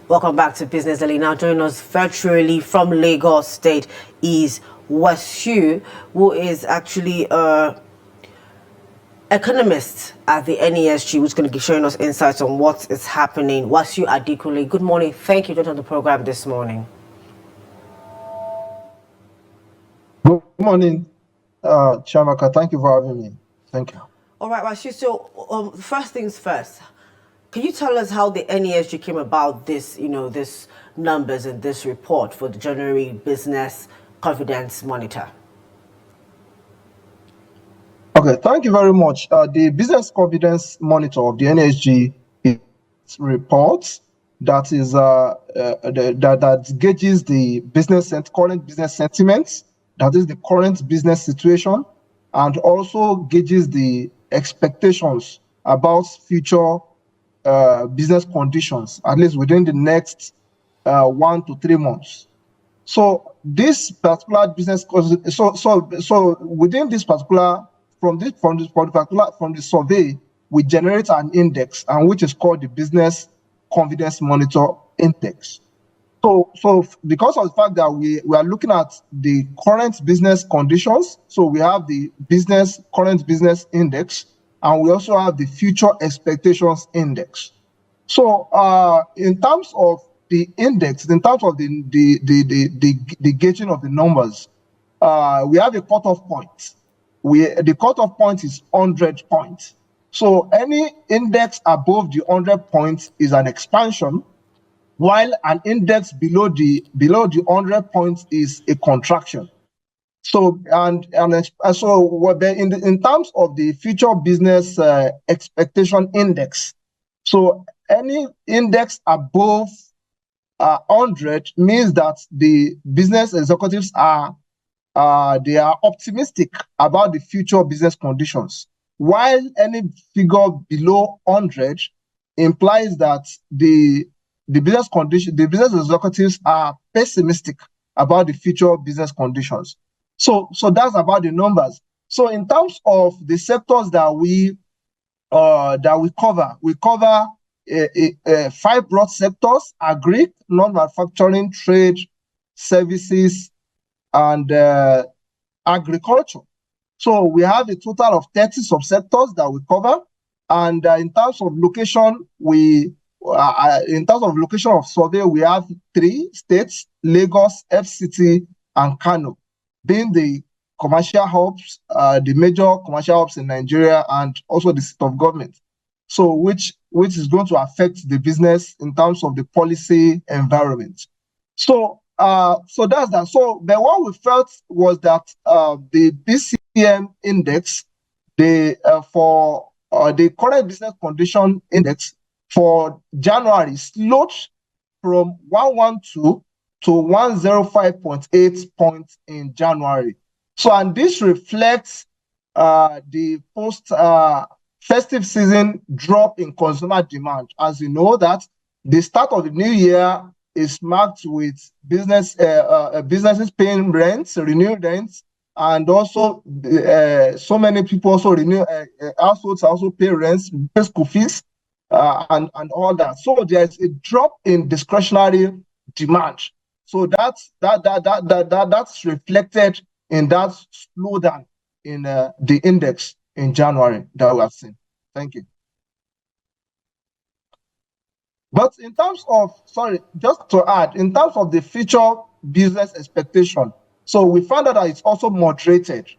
Welcome back to Business Daily. Now joining us virtually from Lagos State is Wasiu, who is actually economist at the NESG, who's going to be showing us insights on what is happening. Wasiu Adekunle, good morning. Thank you for joining the program this morning. Good morning, Chiamaka. Thank you for having me. Thank you. All right, Wasiu. So first things first. Can you tell us how the NESG came about this, this numbers and this report for the January Business Confidence Monitor? Okay, thank you very much. The Business Confidence Monitor of the NESG report that is that gauges the current business sentiments, that is the current business situation, and also gauges the expectations about future business conditions, at least within the next 1 to 3 months. So this particular business, so within this particular from the survey, we generate an index, and which is called the Business Confidence Monitor Index. So because of the fact that we are looking at the current business conditions, so we have the current business index, and we also have the future expectations index. So in terms of the index, in terms of the gauging of the numbers, we have a cutoff point. The cutoff point is 100 points. So any index above the 100 points is an expansion, while an index below the 100 points is a contraction. So so in terms of the future business expectation index, so any index above 100 means that the business executives are optimistic about the future business conditions, while any figure below 100 implies that the business executives are pessimistic about the future business conditions. So that's about the numbers. So in terms of the sectors that we cover, we cover 5 broad sectors: agri, non-manufacturing, trade, services, and agriculture. So we have a total of 30 subsectors that we cover. And in terms of location, of survey, we have 3 states: Lagos, FCT, and Kano, being the commercial hubs, the major commercial hubs in Nigeria, and also the seat of government. So which is going to affect the business in terms of the policy environment. So that's that. So but what we felt was that the BCM index, for the current business condition index for January slowed from 112 to 105.8 points in January. So, and this reflects the post festive season drop in consumer demand. As you know, that the start of the new year is marked with businesses paying rents, renewed rents, and also so many people also renew households also pay rents, pay school fees, and all that. So there's a drop in discretionary demand. So that's reflected in that slowdown in the index in January that we have seen. Thank you. But in terms of, just to add, in terms of the future business expectation, so we found out that it's also moderated.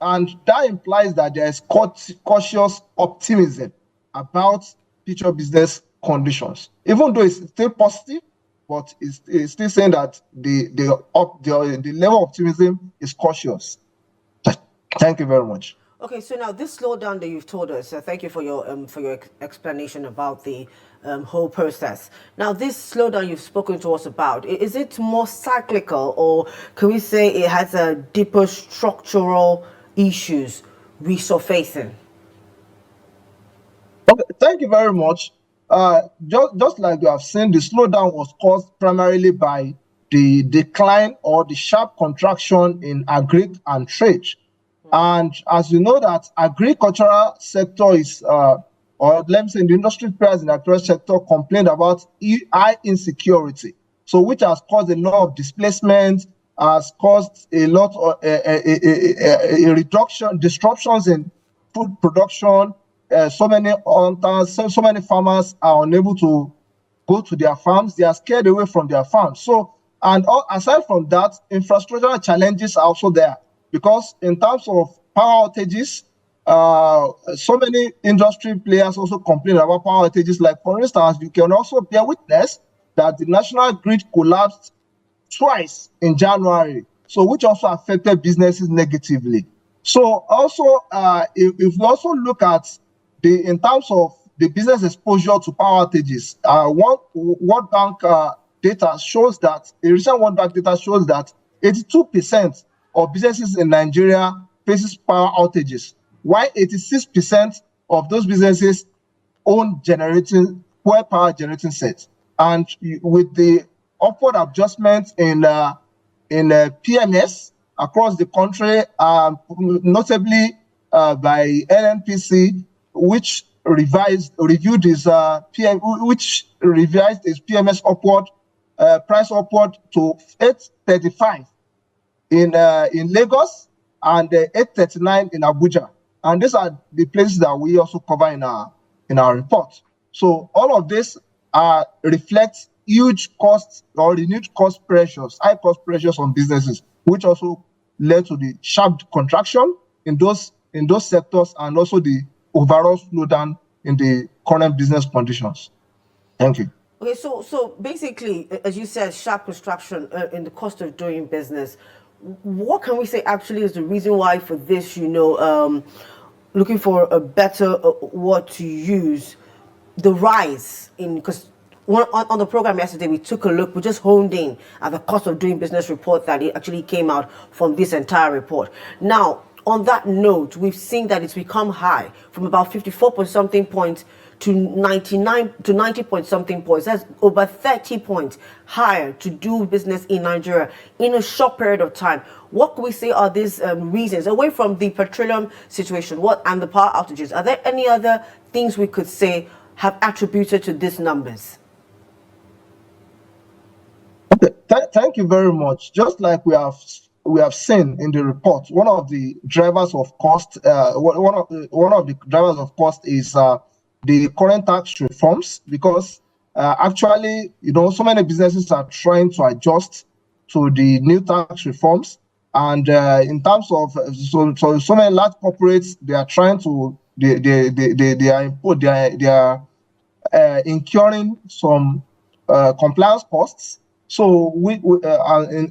And that implies that there is cautious optimism about future business conditions. Even though it's still positive, but it's still saying that the level of optimism is cautious. Thank you very much. Okay, so now this slowdown that you've told us, thank you for your explanation about the whole process. Now, this slowdown you've spoken to us about, is it more cyclical, or can we say it has a deeper structural issues resurfacing? Okay, thank you very much. Just like you have seen, the slowdown was caused primarily by the decline or the sharp contraction in agri and trade. And as you know, that agricultural sector is or let me say the industry players in the agriculture sector complained about high insecurity, so which has caused a lot of displacement, has caused a lot of disruptions in food production. So many hunters, so many farmers are unable to go to their farms. They are scared away from their farms. So, and aside from that, infrastructural challenges are also there, because in terms of power outages, so many industry players also complain about power outages. Like, for instance, you can also bear witness that the national grid collapsed twice in January, so which also affected businesses negatively. So also, if we also look at in terms of the business exposure to power outages, World Bank data shows that, a recent World Bank data shows that 82% of businesses in Nigeria faces power outages, while 86% of those businesses own fuel power generating sets. And with the upward adjustment in PMS across the country, notably by NNPC, which reviewed its PMS upward price upward to 835 in Lagos and 839 in Abuja, and these are the places that we also cover in our report. So all of this reflects huge costs or renewed cost pressures, high cost pressures on businesses, which also led to the sharp contraction in those sectors, and also the overall slowdown in the current business conditions. Thank you. Okay, so basically, as you said, sharp construction in the cost of doing business. What can we say actually is the reason why for this, looking for a better word to use, the rise in, because on the program yesterday, we took a look, we just honed in at the cost of doing business report that it actually came out from this entire report. Now, on that note, we've seen that it's become high from about 54 point something points to 99 to 90 point something points. That's over 30 points higher to do business in Nigeria in a short period of time. What can we say are these reasons, away from the petroleum situation and the power outages? Are there any other things we could say have attributed to these numbers? Okay, thank you very much. Just like we have seen in the report, one of the drivers of cost, one of the drivers of cost is the current tax reforms, because actually, so many businesses are trying to adjust to the new tax reforms, and in terms of so many large corporates, they are trying to they are incurring some compliance costs. So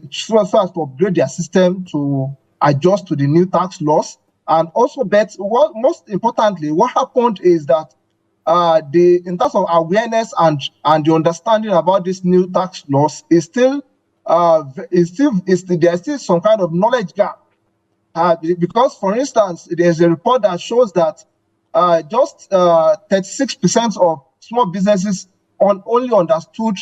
so as to upgrade their system to adjust to the new tax laws. And also, but most importantly, what happened is that in terms of awareness and the understanding about this new tax laws is still there's still some kind of knowledge gap. Because, for instance, there's a report that shows that just 36% of small businesses only understood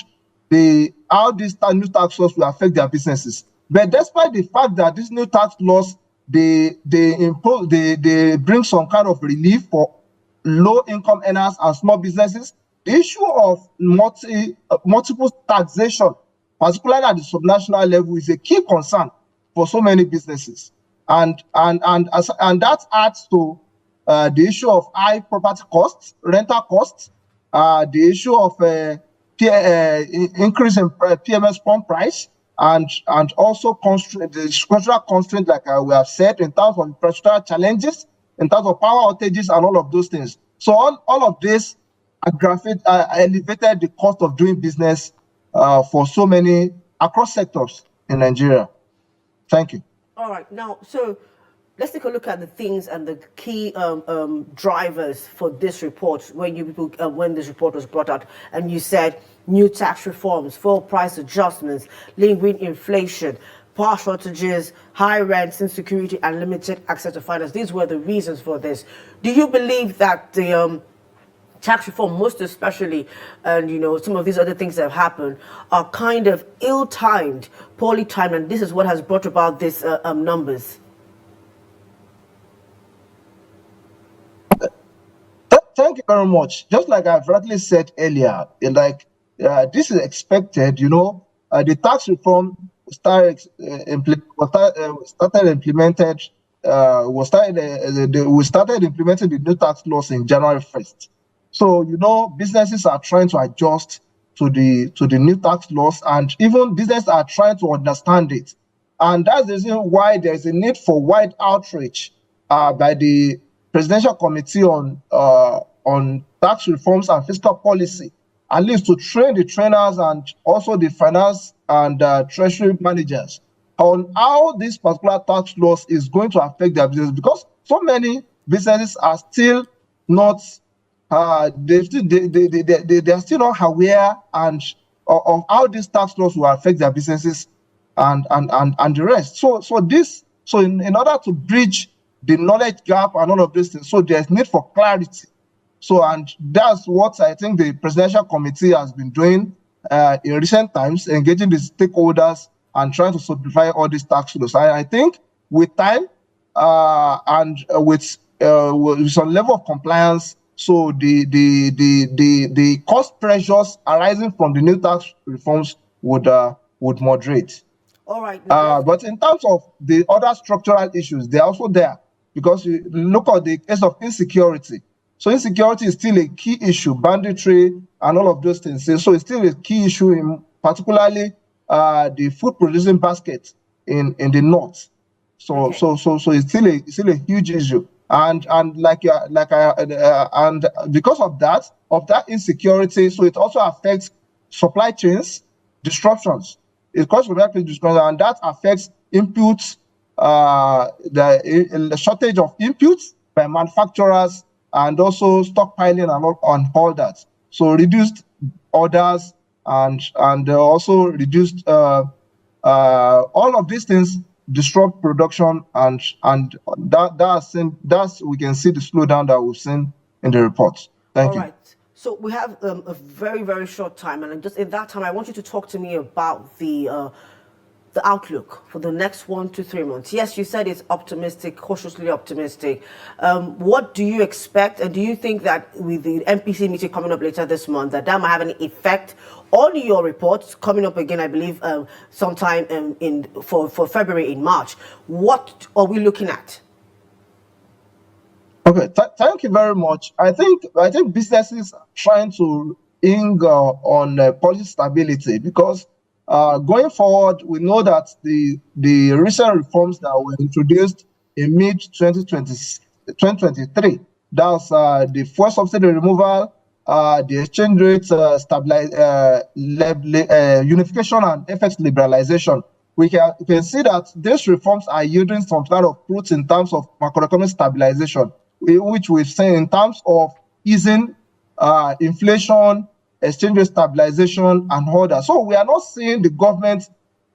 how these new tax laws will affect their businesses. But despite the fact that these new tax laws they bring some kind of relief for low-income earners and small businesses, the issue of multiple taxation, particularly at the subnational level, is a key concern for so many businesses, and that adds to the issue of high property costs, rental costs, the issue of increase in PMS pump price, and also the structural constraint, like we have said, in terms of infrastructural challenges, in terms of power outages, and all of those things. So all of this elevated the cost of doing business for so many across sectors in Nigeria. Thank you. All right, now, so let's take a look at the things and the key drivers for this report. When this report was brought out, and you said new tax reforms, fuel price adjustments, lingering inflation, power shortages, high rents, insecurity, and limited access to finance. These were the reasons for this. Do you believe that the tax reform, most especially, and some of these other things that have happened, are kind of ill-timed, poorly timed, and this is what has brought about these numbers? Thank you very much. Just like I've rightly said earlier, this is expected. The tax reform started implemented. We started implementing the new tax laws in January 1st. So businesses are trying to adjust to the new tax laws, and even businesses are trying to understand it. And that's the reason why there's a need for wide outreach by the Presidential Committee on Tax Reforms and Fiscal Policy, at least to train the trainers and also the finance and treasury managers on how this particular tax laws is going to affect their business, because so many businesses are still not they are still not aware and of how these tax laws will affect their businesses and the rest. So in order to bridge the knowledge gap and all of these things, so there's need for clarity. So, and that's what I think the Presidential Committee has been doing in recent times, engaging the stakeholders and trying to simplify all these tax laws. I think with time and with some level of compliance, so the cost pressures arising from the new tax reforms would moderate. All right. But in terms of the other structural issues, they're also there, because you look at the case of insecurity. So insecurity is still a key issue, banditry and all of those things. So it's still a key issue, in particularly the food producing basket in the north. So it's still a huge issue. And because of that insecurity, so it also affects supply chains disruptions. It causes supply chain disruptions, and that affects inputs, the shortage of inputs by manufacturers, and also stockpiling and all that. So reduced orders and also reduced all of these things disrupt production, and that's we can see the slowdown that we've seen in the report. Thank you. All right. So we have a very, very short time, and just in that time, I want you to talk to me about the outlook for the next 1 to 3 months. Yes, you said it's optimistic, cautiously optimistic. What do you expect, and do you think that with the MPC meeting coming up later this month, that might have an effect on your reports coming up again, I believe, sometime for February, in March? What are we looking at? Okay, thank you very much. I think businesses are trying to on policy stability, because going forward, we know that the recent reforms that were introduced in mid-2023, that's the fuel subsidy removal, the exchange rate unification and FX liberalization, we can see that these reforms are yielding some kind of fruits in terms of macroeconomic stabilization, which we've seen in terms of easing inflation, exchange rate stabilization, and all that. So we are not seeing the government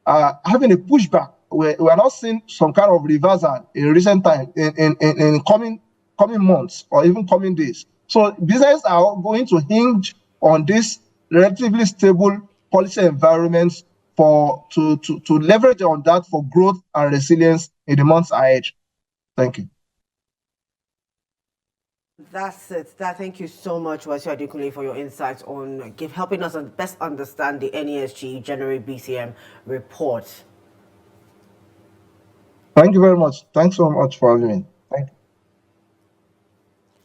having a pushback. We are not seeing some kind of reversal in recent time, in coming months or even coming days. So businesses are going to hinge on this relatively stable policy environments to leverage on that for growth and resilience in the months ahead. Thank you. That's it. Thank you so much, Wasiu Adekunle, for your insights on helping us best understand the NESG January BCM report. Thank you very much. Thanks so much for having me. Thank you.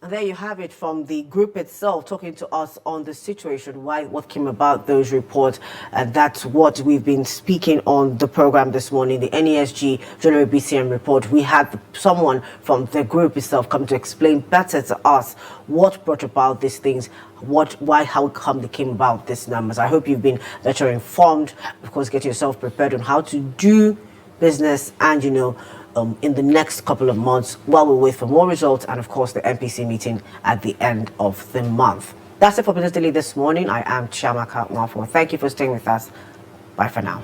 And there you have it from the group itself, talking to us on the situation, what came about those reports. And that's what we've been speaking on the program this morning, the NESG January BCM report. We had someone from the group itself come to explain better to us what brought about these things, how come they came about these numbers. I hope you've been better informed. Of course, get yourself prepared on how to do business and, in the next couple of months, while we wait for more results and, of course, the MPC meeting at the end of the month. That's it for Business Daily this morning. I am Chiamaka Nwanfor. Thank you for staying with us. Bye for now.